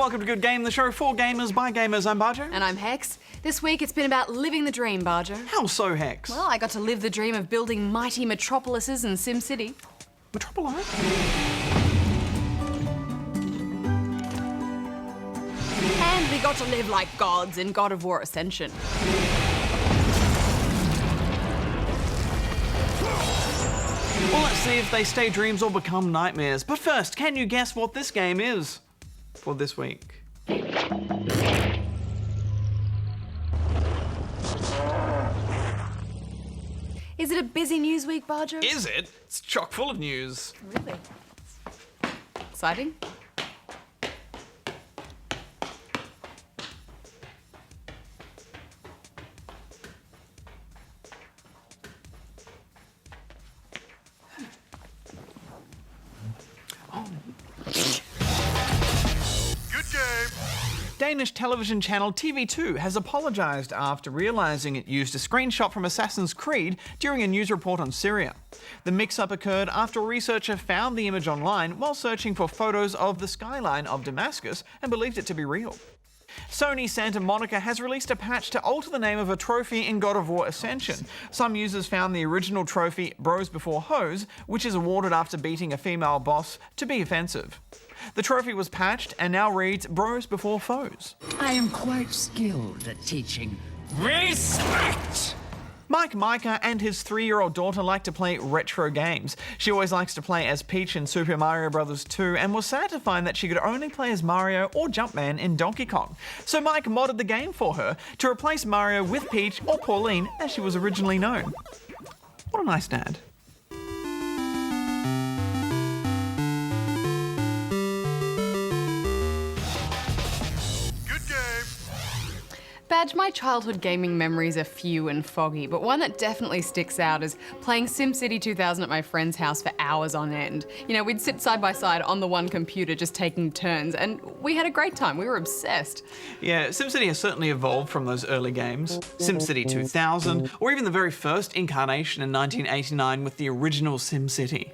welcome to Good Game, the show for gamers by gamers. I'm Bajo. And I'm Hex. This week it's been about living the dream, Bajo. How so, Hex? Well, I got to live the dream of building mighty metropolises in SimCity. Metropolis? And we got to live like gods in God of War Ascension. Well, let's see if they stay dreams or become nightmares. But first, can you guess what this game is for this week? Is it a busy news week, Bajo? Is it? It's chock full of news. Really? Exciting? Danish television channel TV2 has apologised after realising it used a screenshot from Assassin's Creed during a news report on Syria. The mix-up occurred after a researcher found the image online while searching for photos of the skyline of Damascus and believed it to be real. Sony Santa Monica has released a patch to alter the name of a trophy in God of War Ascension. Some users found the original trophy, Bros Before Hoes, which is awarded after beating a female boss, to be offensive. The trophy was patched and now reads Bros Before Foes. I am quite skilled at teaching respect. Mike Micah and his 3-year-old daughter like to play retro games. She always likes to play as Peach in Super Mario Bros. 2 and was sad to find that she could only play as Mario or Jumpman in Donkey Kong. So Mike modded the game for her to replace Mario with Peach or Pauline as she was originally known. What a nice dad. Badge, my childhood gaming memories are few and foggy, but one that definitely sticks out is playing SimCity 2000 at my friend's house for hours on end. You know, we'd sit side by side on the one computer just taking turns, and we had a great time. We were obsessed. Yeah, SimCity has certainly evolved from those early games. SimCity 2000, or even the very first incarnation in 1989 with the original SimCity.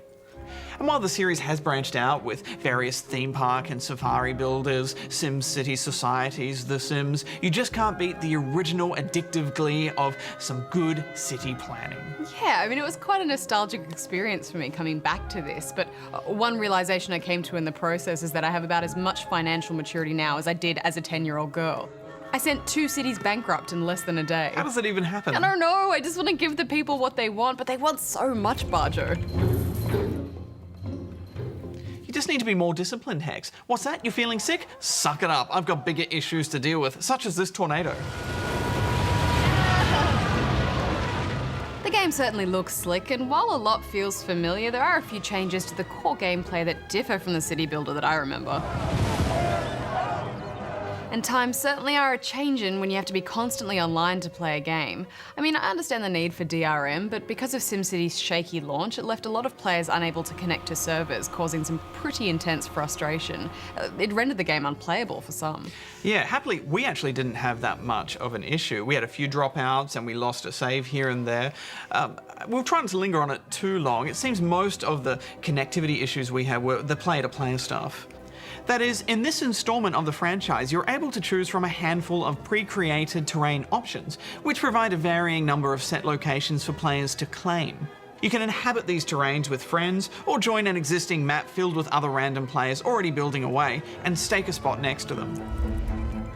And while the series has branched out with various theme park and safari builders, SimCity societies, The Sims, you just can't beat the original addictive glee of some good city planning. Yeah, I mean, it was quite a nostalgic experience for me coming back to this, but one realization I came to in the process is that I have about as much financial maturity now as I did as a 10-year-old girl. I sent 2 cities bankrupt in less than a day. How does that even happen? I don't know, I just want to give the people what they want, but they want so much, Bajo. You just need to be more disciplined, Hex. What's that? You're feeling sick? Suck it up. I've got bigger issues to deal with, such as this tornado. The game certainly looks slick, and while a lot feels familiar, there are a few changes to the core gameplay that differ from the city builder that I remember. And times certainly are a-changin' when you have to be constantly online to play a game. I mean, I understand the need for DRM, but because of SimCity's shaky launch, it left a lot of players unable to connect to servers, causing some pretty intense frustration. It rendered the game unplayable for some. Yeah, happily, we actually didn't have that much of an issue. We had a few dropouts and we lost a save here and there. We were trying to linger on it too long. It seems most of the connectivity issues we had were the player-to-player stuff. That is, in this installment of the franchise, you're able to choose from a handful of pre-created terrain options, which provide a varying number of set locations for players to claim. You can inhabit these terrains with friends, or join an existing map filled with other random players already building away, and stake a spot next to them.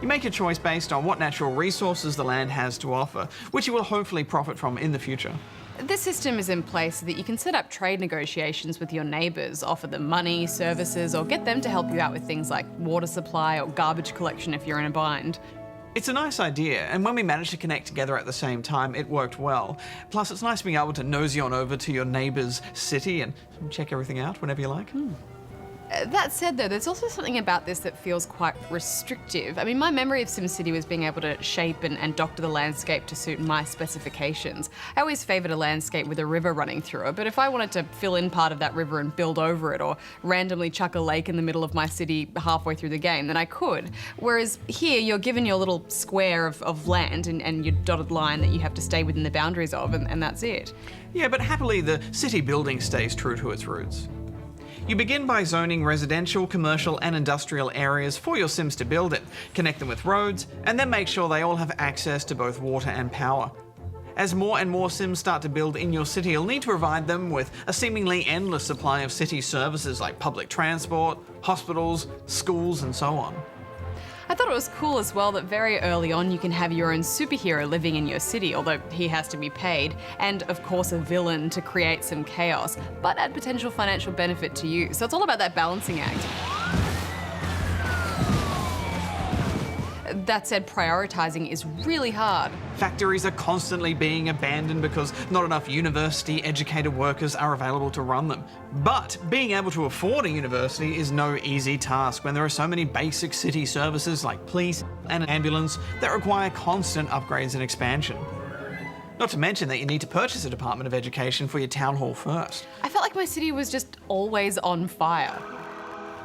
You make your choice based on what natural resources the land has to offer, which you will hopefully profit from in the future. This system is in place so that you can set up trade negotiations with your neighbours, offer them money, services, or get them to help you out with things like water supply or garbage collection if you're in a bind. It's a nice idea, and when we managed to connect together at the same time, it worked well. Plus, it's nice being able to nosy on over to your neighbour's city and check everything out whenever you like. That said, though, there's also something about this that feels quite restrictive. I mean, my memory of SimCity was being able to shape and doctor the landscape to suit my specifications. I always favoured a landscape with a river running through it, but if I wanted to fill in part of that river and build over it, or randomly chuck a lake in the middle of my city halfway through the game, then I could. Whereas here, you're given your little square of land and your dotted line that you have to stay within the boundaries of, and that's it. Yeah, but happily, the city building stays true to its roots. You begin by zoning residential, commercial and industrial areas for your Sims to build in, connect them with roads, and then make sure they all have access to both water and power. As more and more Sims start to build in your city, you'll need to provide them with a seemingly endless supply of city services like public transport, hospitals, schools and so on. I thought it was cool as well that very early on you can have your own superhero living in your city, although he has to be paid, and of course a villain to create some chaos, but add potential financial benefit to you. So it's all about that balancing act. That said, prioritizing is really hard. Factories are constantly being abandoned because not enough university-educated workers are available to run them. But being able to afford a university is no easy task when there are so many basic city services like police and ambulance that require constant upgrades and expansion. Not to mention that you need to purchase a Department of Education for your town hall first. I felt like my city was just always on fire.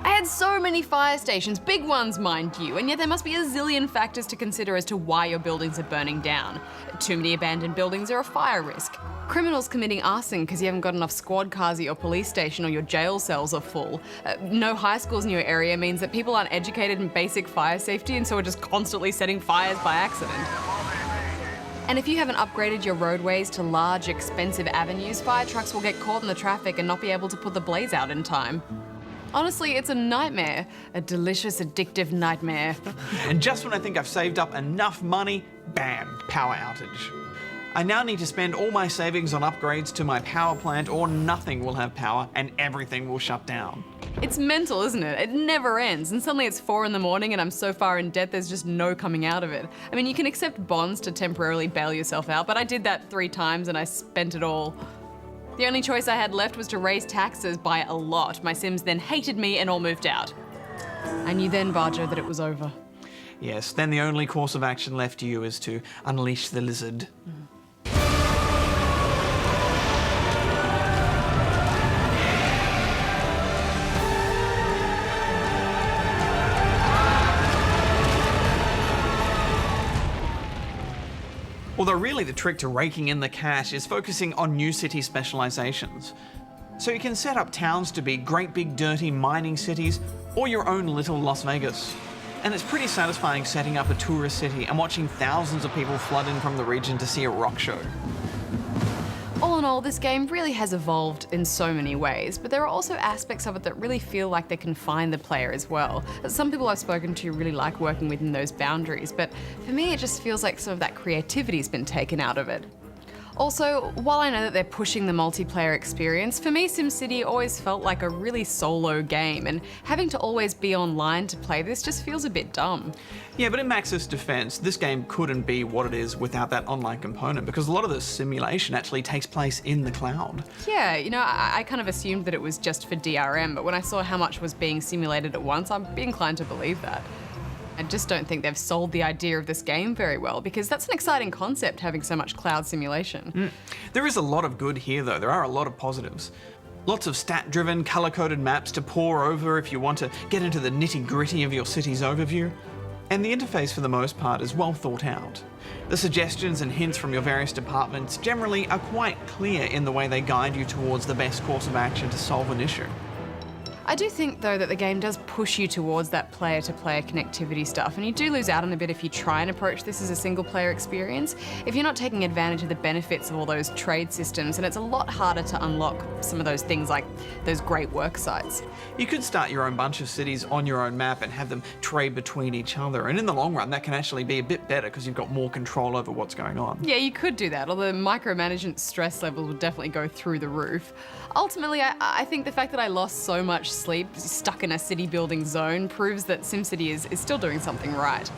I had so many fire stations, big ones mind you, and yet there must be a zillion factors to consider as to why your buildings are burning down. Too many abandoned buildings are a fire risk. Criminals committing arson because you haven't got enough squad cars at your police station or your jail cells are full. No high schools in your area means that people aren't educated in basic fire safety and so are just constantly setting fires by accident. And if you haven't upgraded your roadways to large, expensive avenues, fire trucks will get caught in the traffic and not be able to put the blaze out in time. Honestly, it's a nightmare. A delicious, addictive nightmare. And just when I think I've saved up enough money, bam, power outage. I now need to spend all my savings on upgrades to my power plant or nothing will have power and everything will shut down. It's mental, isn't it? It never ends. And suddenly it's 4 in the morning and I'm so far in debt there's just no coming out of it. I mean, you can accept bonds to temporarily bail yourself out, but I did that 3 times and I spent it all. The only choice I had left was to raise taxes by a lot. My Sims then hated me and all moved out. I knew then, Bajo, that it was over. Yes, then the only course of action left to you is to unleash the lizard. Although really the trick to raking in the cash is focusing on new city specializations. So you can set up towns to be great big dirty mining cities or your own little Las Vegas. And it's pretty satisfying setting up a tourist city and watching thousands of people flood in from the region to see a rock show. All in all, this game really has evolved in so many ways, but there are also aspects of it that really feel like they confine the player as well. Some people I've spoken to really like working within those boundaries, but for me it just feels like some of that creativity's been taken out of it. Also, while I know that they're pushing the multiplayer experience, for me SimCity always felt like a really solo game, and having to always be online to play this just feels a bit dumb. Yeah, but in Max's defense, this game couldn't be what it is without that online component because a lot of the simulation actually takes place in the cloud. Yeah, you know, I kind of assumed that it was just for DRM, but when I saw how much was being simulated at once, I'd be inclined to believe that. I just don't think they've sold the idea of this game very well because that's an exciting concept, having so much cloud simulation. There is a lot of good here though, there are a lot of positives. Lots of stat-driven, colour-coded maps to pore over if you want to get into the nitty-gritty of your city's overview. And the interface for the most part is well thought out. The suggestions and hints from your various departments generally are quite clear in the way they guide you towards the best course of action to solve an issue. I do think, though, that the game does push you towards that player-to-player connectivity stuff, and you do lose out on a bit if you try and approach this as a single-player experience. If you're not taking advantage of the benefits of all those trade systems, and it's a lot harder to unlock some of those things like those great work sites. You could start your own bunch of cities on your own map and have them trade between each other, and in the long run that can actually be a bit better because you've got more control over what's going on. Yeah, you could do that, although micromanagement stress levels would definitely go through the roof. Ultimately, I think the fact that I lost so much sleep stuck in a city building zone proves that SimCity is still doing something right.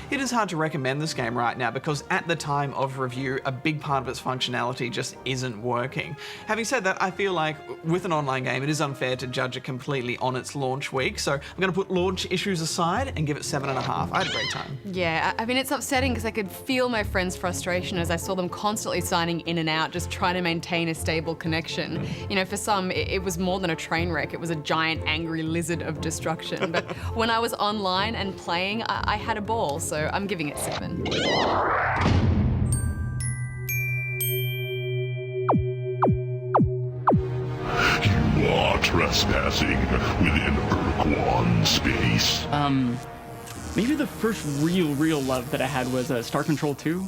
It is hard to recommend this game right now because at the time of review, a big part of its functionality just isn't working. Having said that, I feel like with an online game, it is unfair to judge it completely on its launch week, so I'm going to put launch issues aside and give it 7.5. I had a great time. Yeah, I mean, it's upsetting because I could feel my friends' frustration as I saw them constantly signing in and out, just trying to maintain a stable connection. You know, for some, it was more than a train wreck. It was a giant angry lizard of destruction. But when I was online and playing, I had a ball, so I'm giving it 7. You are trespassing within Urquan space. Maybe the first real love that I had was Star Control 2.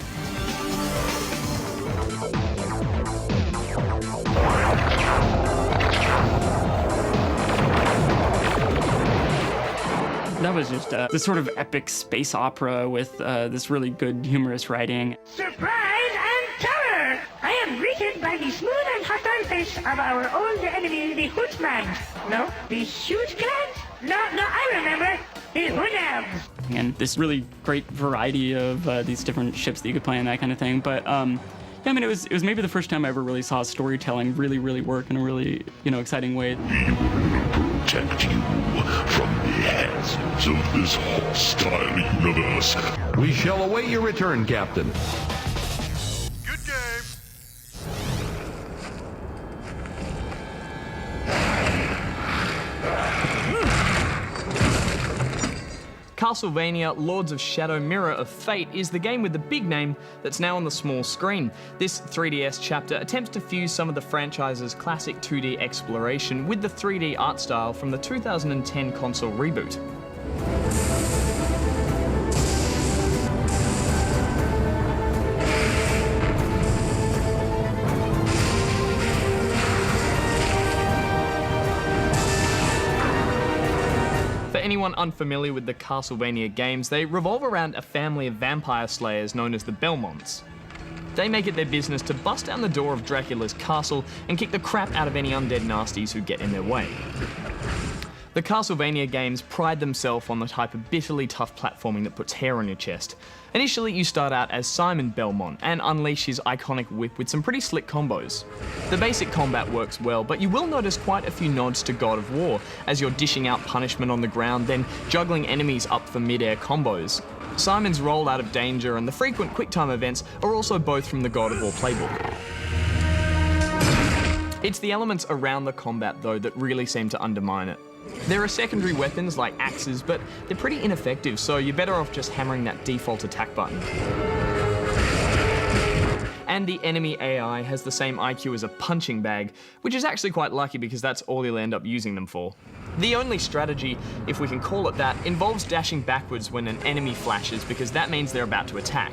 That was just this sort of epic space opera with this really good humorous writing. Surprise and terror! I am greeted by the smooth and hostile face of our old enemy, the Hootman. No, the Shoot Clan? No, I remember. The Hoonabs. And this really great variety of these different ships that you could play and that kind of thing. But yeah, I mean, it was maybe the first time I ever really saw storytelling really work in a really, exciting way. Protect you from the hands of this hostile universe. We shall await your return, Captain. Good game. Castlevania Lords of Shadow Mirror of Fate is the game with the big name that's now on the small screen. This 3DS chapter attempts to fuse some of the franchise's classic 2D exploration with the 3D art style from the 2010 console reboot. For anyone unfamiliar with the Castlevania games, they revolve around a family of vampire slayers known as the Belmonts. They make it their business to bust down the door of Dracula's castle and kick the crap out of any undead nasties who get in their way. The Castlevania games pride themselves on the type of bitterly tough platforming that puts hair on your chest. Initially, you start out as Simon Belmont and unleash his iconic whip with some pretty slick combos. The basic combat works well, but you will notice quite a few nods to God of War, as you're dishing out punishment on the ground, then juggling enemies up for mid-air combos. Simon's roll out of danger and the frequent quick-time events are also both from the God of War playbook. It's the elements around the combat, though, that really seem to undermine it. There are secondary weapons like axes, but they're pretty ineffective, so you're better off just hammering that default attack button. And the enemy AI has the same IQ as a punching bag, which is actually quite lucky because that's all you'll end up using them for. The only strategy, if we can call it that, involves dashing backwards when an enemy flashes because that means they're about to attack.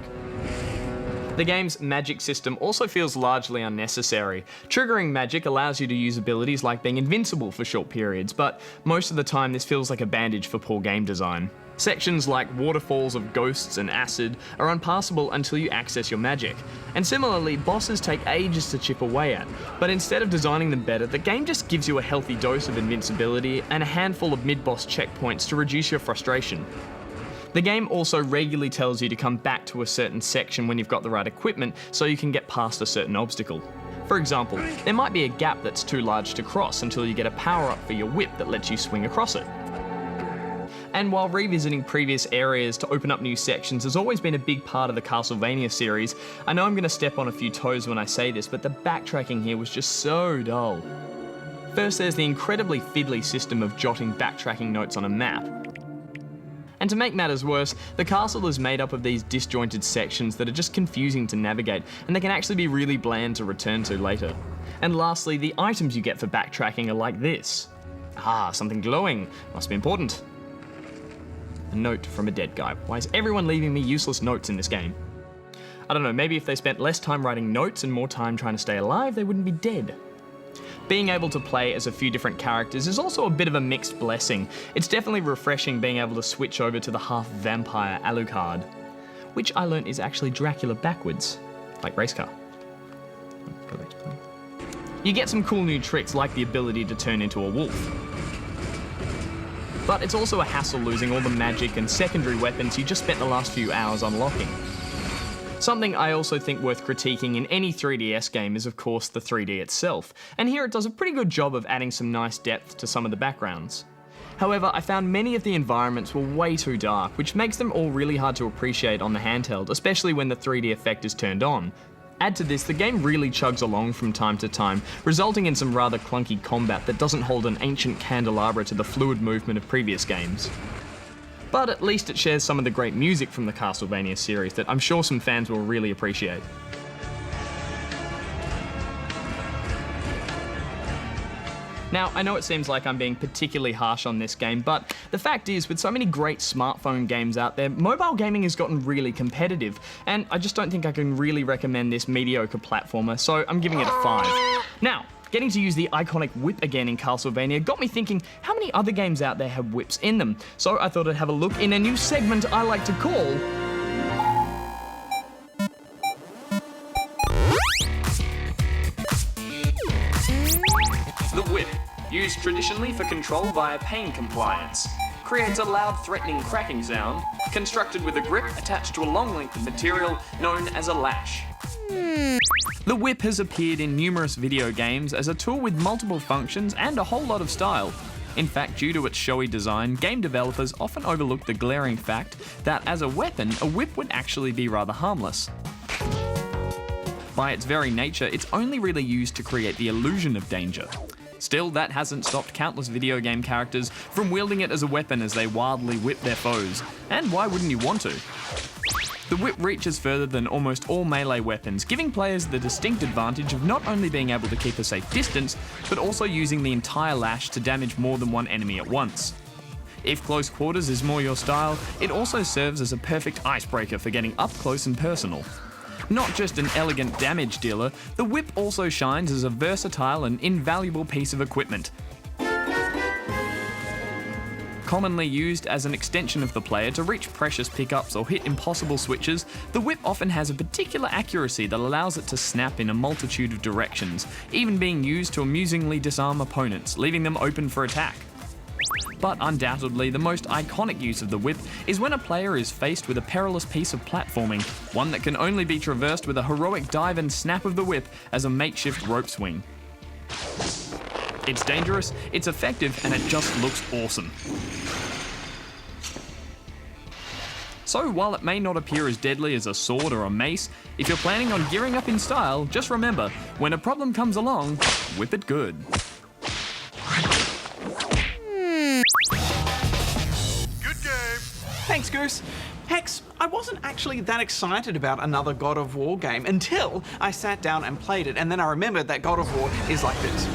The game's magic system also feels largely unnecessary. Triggering magic allows you to use abilities like being invincible for short periods, but most of the time this feels like a bandage for poor game design. Sections like waterfalls of ghosts and acid are unpassable until you access your magic. And similarly, bosses take ages to chip away at, but instead of designing them better, the game just gives you a healthy dose of invincibility and a handful of mid-boss checkpoints to reduce your frustration. The game also regularly tells you to come back to a certain section when you've got the right equipment so you can get past a certain obstacle. For example, there might be a gap that's too large to cross until you get a power-up for your whip that lets you swing across it. And while revisiting previous areas to open up new sections has always been a big part of the Castlevania series, I know I'm going to step on a few toes when I say this, but the backtracking here was just so dull. First, there's the incredibly fiddly system of jotting backtracking notes on a map. And to make matters worse, the castle is made up of these disjointed sections that are just confusing to navigate, and they can actually be really bland to return to later. And lastly, the items you get for backtracking are like this. Ah, something glowing. Must be important. A note from a dead guy. Why is everyone leaving me useless notes in this game? I don't know, maybe if they spent less time writing notes and more time trying to stay alive, they wouldn't be dead. Being able to play as a few different characters is also a bit of a mixed blessing. It's definitely refreshing being able to switch over to the half-vampire Alucard, which I learnt is actually Dracula backwards, like race car. Go back to play. You get some cool new tricks like the ability to turn into a wolf. But it's also a hassle losing all the magic and secondary weapons you just spent the last few hours unlocking. Something I also think worth critiquing in any 3DS game is of course the 3D itself, and here it does a pretty good job of adding some nice depth to some of the backgrounds. However, I found many of the environments were way too dark, which makes them all really hard to appreciate on the handheld, especially when the 3D effect is turned on. Add to this, the game really chugs along from time to time, resulting in some rather clunky combat that doesn't hold an ancient candelabra to the fluid movement of previous games. But at least it shares some of the great music from the Castlevania series that I'm sure some fans will really appreciate. Now, I know it seems like I'm being particularly harsh on this game, but the fact is, with so many great smartphone games out there, mobile gaming has gotten really competitive, and I just don't think I can really recommend this mediocre platformer, so I'm giving it a 5. Now, getting to use the iconic whip again in Castlevania got me thinking, how many other games out there have whips in them? So I thought I'd have a look in a new segment I like to call The Whip, used traditionally for control via pain compliance. Creates a loud, threatening cracking sound, constructed with a grip attached to a long length of material known as a lash. The whip has appeared in numerous video games as a tool with multiple functions and a whole lot of style. In fact, due to its showy design, game developers often overlook the glaring fact that as a weapon, a whip would actually be rather harmless. By its very nature, it's only really used to create the illusion of danger. Still, that hasn't stopped countless video game characters from wielding it as a weapon as they wildly whip their foes. And why wouldn't you want to? The whip reaches further than almost all melee weapons, giving players the distinct advantage of not only being able to keep a safe distance, but also using the entire lash to damage more than one enemy at once. If close quarters is more your style, it also serves as a perfect icebreaker for getting up close and personal. Not just an elegant damage dealer, the whip also shines as a versatile and invaluable piece of equipment. Commonly used as an extension of the player to reach precious pickups or hit impossible switches, the whip often has a particular accuracy that allows it to snap in a multitude of directions, even being used to amusingly disarm opponents, leaving them open for attack. But undoubtedly, the most iconic use of the whip is when a player is faced with a perilous piece of platforming, one that can only be traversed with a heroic dive and snap of the whip as a makeshift rope swing. It's dangerous, it's effective, and it just looks awesome. So while it may not appear as deadly as a sword or a mace, if you're planning on gearing up in style, just remember, when a problem comes along, whip it good. Thanks, Goose. Hex, I wasn't actually that excited about another God of War game until I sat down and played it, and then I remembered that God of War is like this.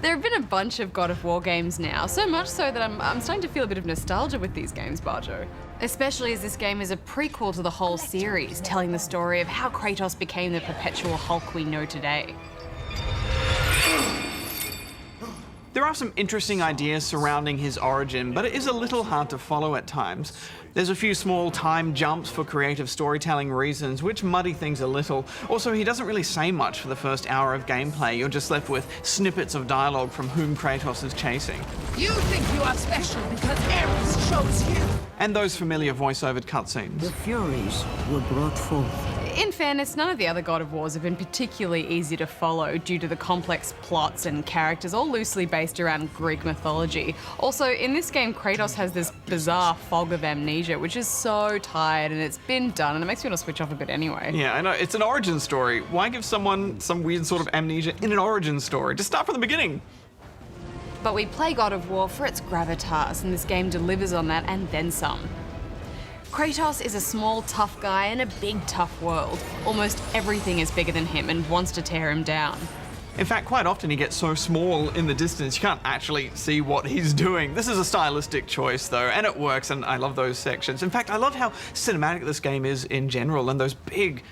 There have been a bunch of God of War games now, so much so that I'm starting to feel a bit of nostalgia with these games, Bajo. Especially as this game is a prequel to the whole series, telling the story of how Kratos became the perpetual Hulk we know today. There are some interesting ideas surrounding his origin, but it is a little hard to follow at times. There's a few small time jumps for creative storytelling reasons, which muddy things a little. Also, he doesn't really say much for the first hour of gameplay. You're just left with snippets of dialogue from whom Kratos is chasing. You think you are special because Ares chose you. And those familiar voice-overed cutscenes. The Furies were brought forth. In fairness, none of the other God of Wars have been particularly easy to follow due to the complex plots and characters, all loosely based around Greek mythology. Also, in this game, Kratos has this bizarre fog of amnesia, which is so tired, and it's been done, and it makes me want to switch off a bit anyway. Yeah, I know. It's an origin story. Why give someone some weird sort of amnesia in an origin story? Just start from the beginning. But we play God of War for its gravitas, and this game delivers on that and then some. Kratos is a small, tough guy in a big, tough world. Almost everything is bigger than him and wants to tear him down. In fact, quite often he gets so small in the distance you can't actually see what he's doing. This is a stylistic choice though, and it works, and I love those sections. In fact, I love how cinematic this game is in general, and those big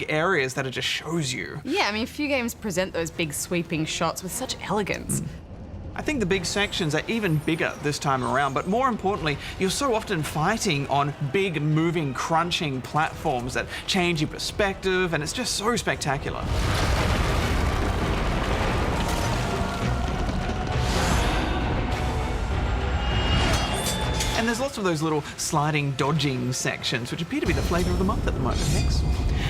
areas that it just shows you. Yeah, I mean, few games present those big sweeping shots with such elegance. I think the big sections are even bigger this time around, but more importantly, you're so often fighting on big, moving, crunching platforms that change your perspective, and it's just so spectacular. And there's lots of those little sliding, dodging sections, which appear to be the flavour of the month at the moment, Hex.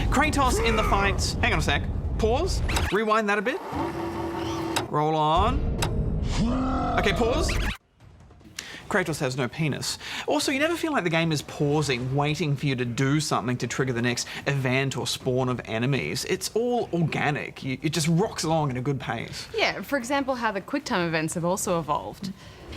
Kratos in the fights. Hang on a sec. Pause. Rewind that a bit. Roll on. Okay, pause. Kratos has no penis. Also, you never feel like the game is pausing, waiting for you to do something to trigger the next event or spawn of enemies. It's all organic. It just rocks along at a good pace. Yeah, for example, how the QuickTime events have also evolved.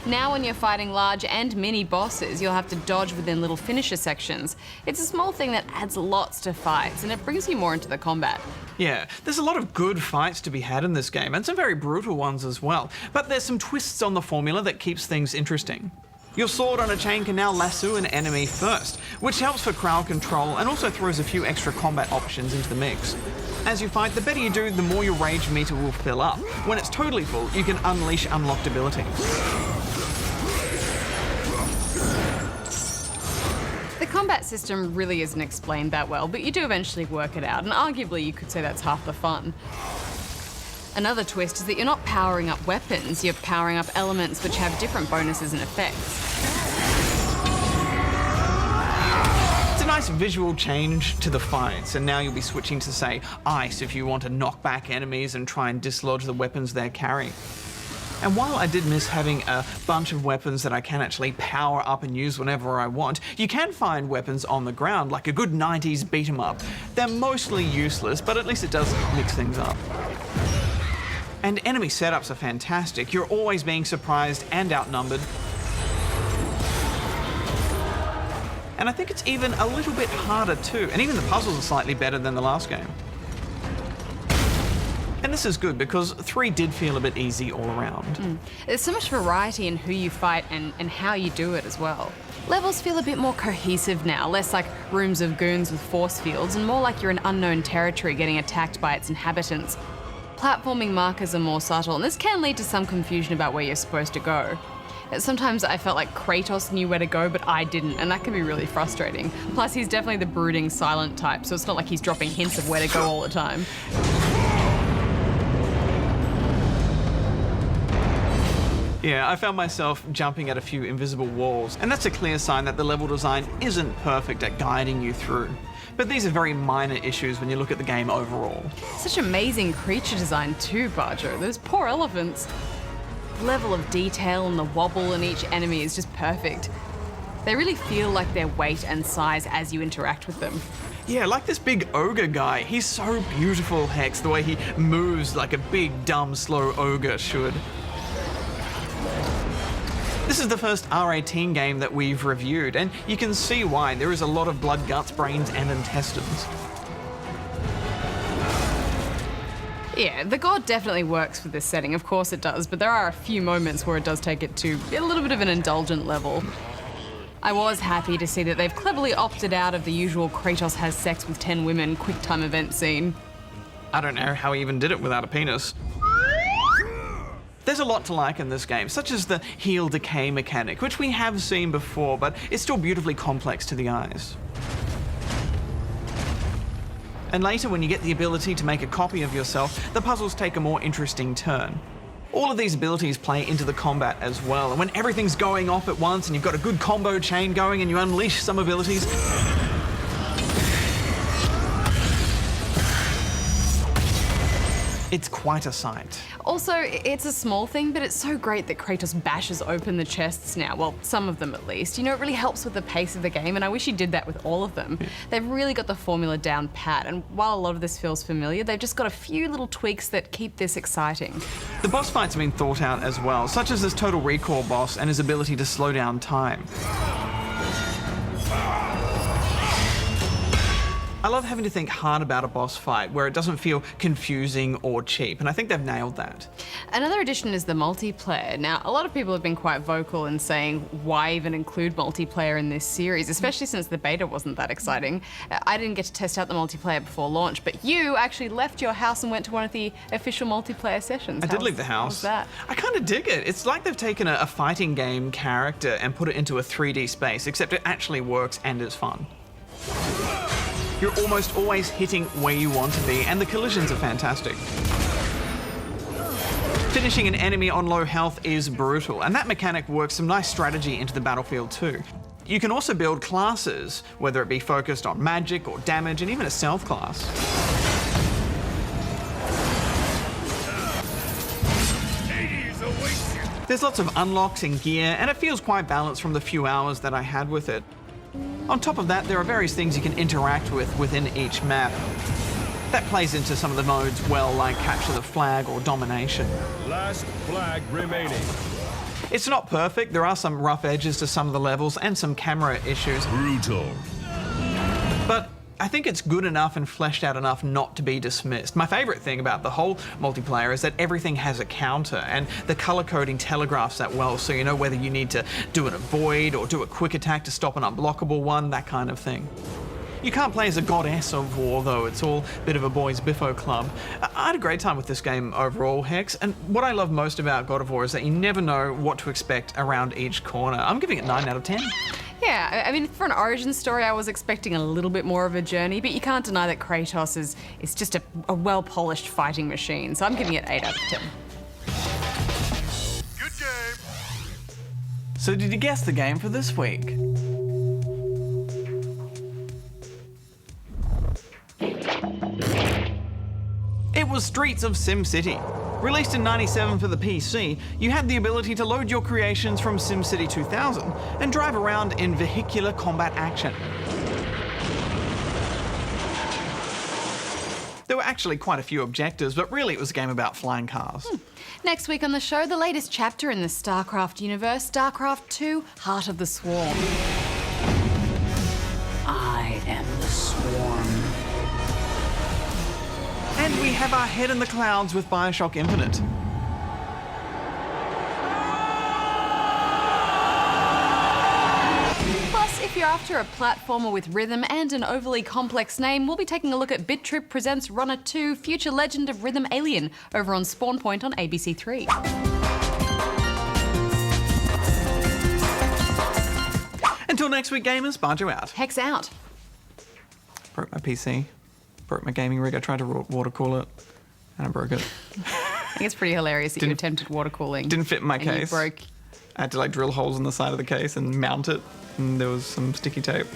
Now when you're fighting large and mini bosses, you'll have to dodge within little finisher sections. It's a small thing that adds lots to fights, and it brings you more into the combat. Yeah, there's a lot of good fights to be had in this game, and some very brutal ones as well. But there's some twists on the formula that keeps things interesting. Your sword on a chain can now lasso an enemy first, which helps for crowd control and also throws a few extra combat options into the mix. As you fight, the better you do, the more your rage meter will fill up. When it's totally full, you can unleash unlocked abilities. The combat system really isn't explained that well, but you do eventually work it out, and arguably you could say that's half the fun. Another twist is that you're not powering up weapons, you're powering up elements which have different bonuses and effects. It's a nice visual change to the fights, and now you'll be switching to, say, ice if you want to knock back enemies and try and dislodge the weapons they're carrying. And while I did miss having a bunch of weapons that I can actually power up and use whenever I want, you can find weapons on the ground, like a good 90s beat 'em up. They're mostly useless, but at least it does mix things up. And enemy setups are fantastic. You're always being surprised and outnumbered. And I think it's even a little bit harder too, and even the puzzles are slightly better than the last game. And this is good because 3 did feel a bit easy all around. There's so much variety in who you fight and how you do it as well. Levels feel a bit more cohesive now, less like rooms of goons with force fields and more like you're in unknown territory getting attacked by its inhabitants. Platforming markers are more subtle, and this can lead to some confusion about where you're supposed to go. Sometimes I felt like Kratos knew where to go, but I didn't, and that can be really frustrating. Plus, he's definitely the brooding, silent type, so it's not like he's dropping hints of where to go all the time. Yeah, I found myself jumping at a few invisible walls, and that's a clear sign that the level design isn't perfect at guiding you through. But these are very minor issues when you look at the game overall. Such amazing creature design too, Bajo. Those poor elephants. The level of detail and the wobble in each enemy is just perfect. They really feel like their weight and size as you interact with them. Yeah, like this big ogre guy. He's so beautiful, Hex, the way he moves like a big, dumb, slow ogre should. This is the first R18 game that we've reviewed, and you can see why. There is a lot of blood, guts, brains, and intestines. Yeah, the god definitely works for this setting, of course it does, but there are a few moments where it does take it to a little bit of an indulgent level. I was happy to see that they've cleverly opted out of the usual Kratos has sex with 10 women QuickTime event scene. I don't know how he even did it without a penis. There's a lot to like in this game, such as the heal decay mechanic, which we have seen before, but it's still beautifully complex to the eyes. And later, when you get the ability to make a copy of yourself, the puzzles take a more interesting turn. All of these abilities play into the combat as well, and when everything's going off at once and you've got a good combo chain going and you unleash some abilities, it's quite a sight. Also, it's a small thing, but it's so great that Kratos bashes open the chests now. Well, some of them at least. You know, it really helps with the pace of the game, and I wish he did that with all of them. Yeah. They've really got the formula down pat, and while a lot of this feels familiar, they've just got a few little tweaks that keep this exciting. The boss fights have been thought out as well, such as this Total Recall boss and his ability to slow down time. I love having to think hard about a boss fight where it doesn't feel confusing or cheap, and I think they've nailed that. Another addition is the multiplayer. Now, a lot of people have been quite vocal in saying, why even include multiplayer in this series, especially since the beta wasn't that exciting. I didn't get to test out the multiplayer before launch, but you actually left your house and went to one of the official multiplayer sessions. I did leave the house. How's that? I kind of dig it. It's like they've taken a fighting game character and put it into a 3D space, except it actually works and is fun. You're almost always hitting where you want to be, and the collisions are fantastic. Finishing an enemy on low health is brutal, and that mechanic works some nice strategy into the battlefield too. You can also build classes, whether it be focused on magic or damage, and even a stealth class. Hades awaits you. There's lots of unlocks and gear, and it feels quite balanced from the few hours that I had with it. On top of that, there are various things you can interact with within each map. That plays into some of the modes well, like capture the flag or domination. Last flag remaining. It's not perfect, there are some rough edges to some of the levels and some camera issues. Brutal. But I think it's good enough and fleshed out enough not to be dismissed. My favourite thing about the whole multiplayer is that everything has a counter, and the colour coding telegraphs that well, so you know whether you need to do an avoid or do a quick attack to stop an unblockable one, that kind of thing. You can't play as a goddess of war, though. It's all a bit of a boys' biffo club. I had a great time with this game overall, Hex, and what I love most about God of War is that you never know what to expect around each corner. I'm giving it 9 out of 10. Yeah, I mean, for an origin story, I was expecting a little bit more of a journey, but you can't deny that Kratos is just a well-polished fighting machine, so I'm giving it 8 out of 10. Good game. So did you guess the game for this week? It was Streets of SimCity. Released in '97 for the PC, you had the ability to load your creations from SimCity 2000 and drive around in vehicular combat action. There were actually quite a few objectives, but really it was a game about flying cars. Next week on the show, the latest chapter in the StarCraft universe, StarCraft 2, Heart of the Swarm. I am the swarm. And we have our head in the clouds with Bioshock Infinite. Plus, if you're after a platformer with rhythm and an overly complex name, we'll be taking a look at BitTrip Presents Runner 2, Future Legend of Rhythm Alien, over on Spawn Point on ABC3. Until next week, gamers, Banjo out. Hex out. Broke my PC. Broke my gaming rig. I tried to water cool it, and I broke it. I think it's pretty hilarious that you attempted water cooling. Didn't fit in my and case. You broke. I had to like drill holes in the side of the case and mount it, and there was some sticky tape.